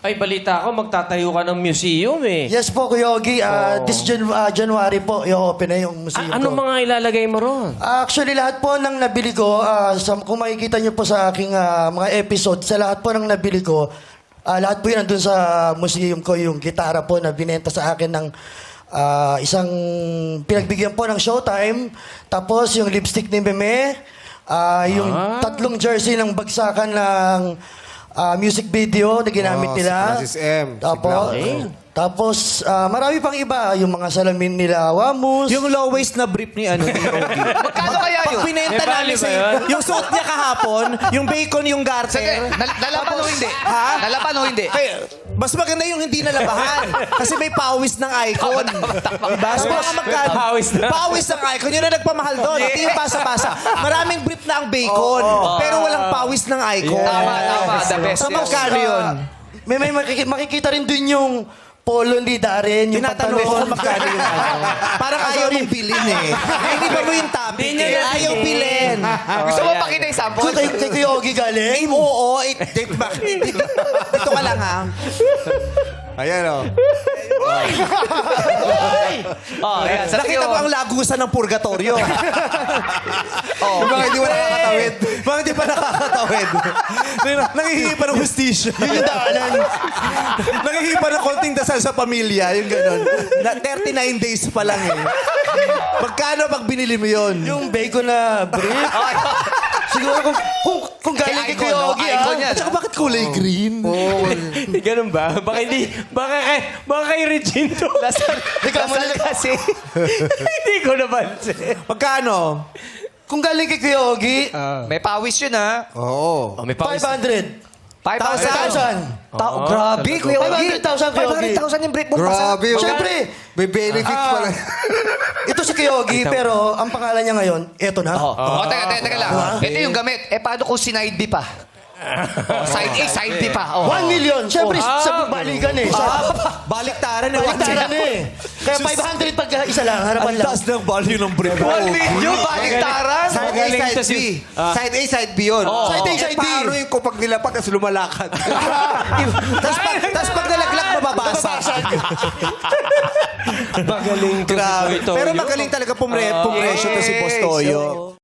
Ay, balita ko, magtatayo ka ng museum eh. Yes po, Kuya Ogie. This January po, i-open na yung museum Ano ko. mga ilalagay mo ron? Actually, lahat po ng nabili ko, kung makikita niyo po sa aking mga episode, sa lahat po ng nabili ko, lahat po yun nandun sa museum ko, yung gitara po na binenta sa akin ng isang pinagbigyan po ng Showtime, tapos yung lipstick ni Meme, yung 3 jersey ng bagsakan ng music video na ginamit nila. Si Francis M. Tapos, marami pang iba. Yung mga salamin nila, Wamus. Yung low waist na brief ni Ogie. Magkano kaya yun? Pag binenta May namin value ba sa yun? yung suot niya kahapon, yung bacon, yung Sige, garter. nalaban o hindi? Ha? Nalaban o hindi? Kaya, mas maganda yung hindi nalabahan. Kasi may pawis ng icon. Diba? So, mga magkano? Pawis na. Pawis ng icon. Yun ang nagpamahal doon. Hindi yung basa-basa. Maraming brief na ang bacon. Pero walang pawis ng icon. Tama. The best. So, magkano yun? May makikita rin dun yung polo ni Darren, yung Tinatanong ko pantalon. kung magkano yung ano. Parang ayaw mong bilhin eh. Hindi ba mo yung topic Hindi niya eh? nabili. Ayaw bilhin. Gusto mo pakita yung sample? So, kay Kuya Ogie galing? Oo. Dito ka lang ha. Ayan, o. Ayan, sa Nakita tingin mo ang lagusan ng purgatorio. Yung mga hindi mo nakakatawid. Mga hindi pa nakakatawid. Nangihingi pa ng hustisya. Yun yung daanan. Nangihingi pa ng konting dasal sa pamilya. Yung gano'n. 39 days pa lang eh. Magkano pag binili mo yun? Yung bacon na brief. Siguro kung galing kay Kuya Ogie, Icon yan. At saka bakit kulay green? Hindi ganun ba? Baka kay Regine to. Lasal kasi. Hindi ko napansin. Magkano? Kung galing kay Kuya Ogie, May pawis yun, ha? Oo. May pawis. 500. 5,000. 1,000. Grabe, Kuya Ogie. 500,000 Kuya Ogie. 500,000 yung brief mo. Grabe. Siyempre, May benefits pala. ito si Kuya Ogie, pero ang pangalan niya ngayon, eto na. Teka lang. Ito yung gamit. Paano kung sinide B pa? Side A, side B pa. 1 million. Siyempre, sa balikan eh. Baliktaran eh. Baliktaran eh. Kaya 500 pag isa lang, harapan Ang lang. taas ng value ng brief. 1 million, baliktaran. Side A, Magaling to side B. si- Side A, side B yun. Side A, side B. Paano yung kapag nilapat kasi lumalakad? Tapos pag nalaglag, mababasag. Magaling to. Grabe. Ito, Pero yun. magaling talaga pumresyo to si Boss Toyo.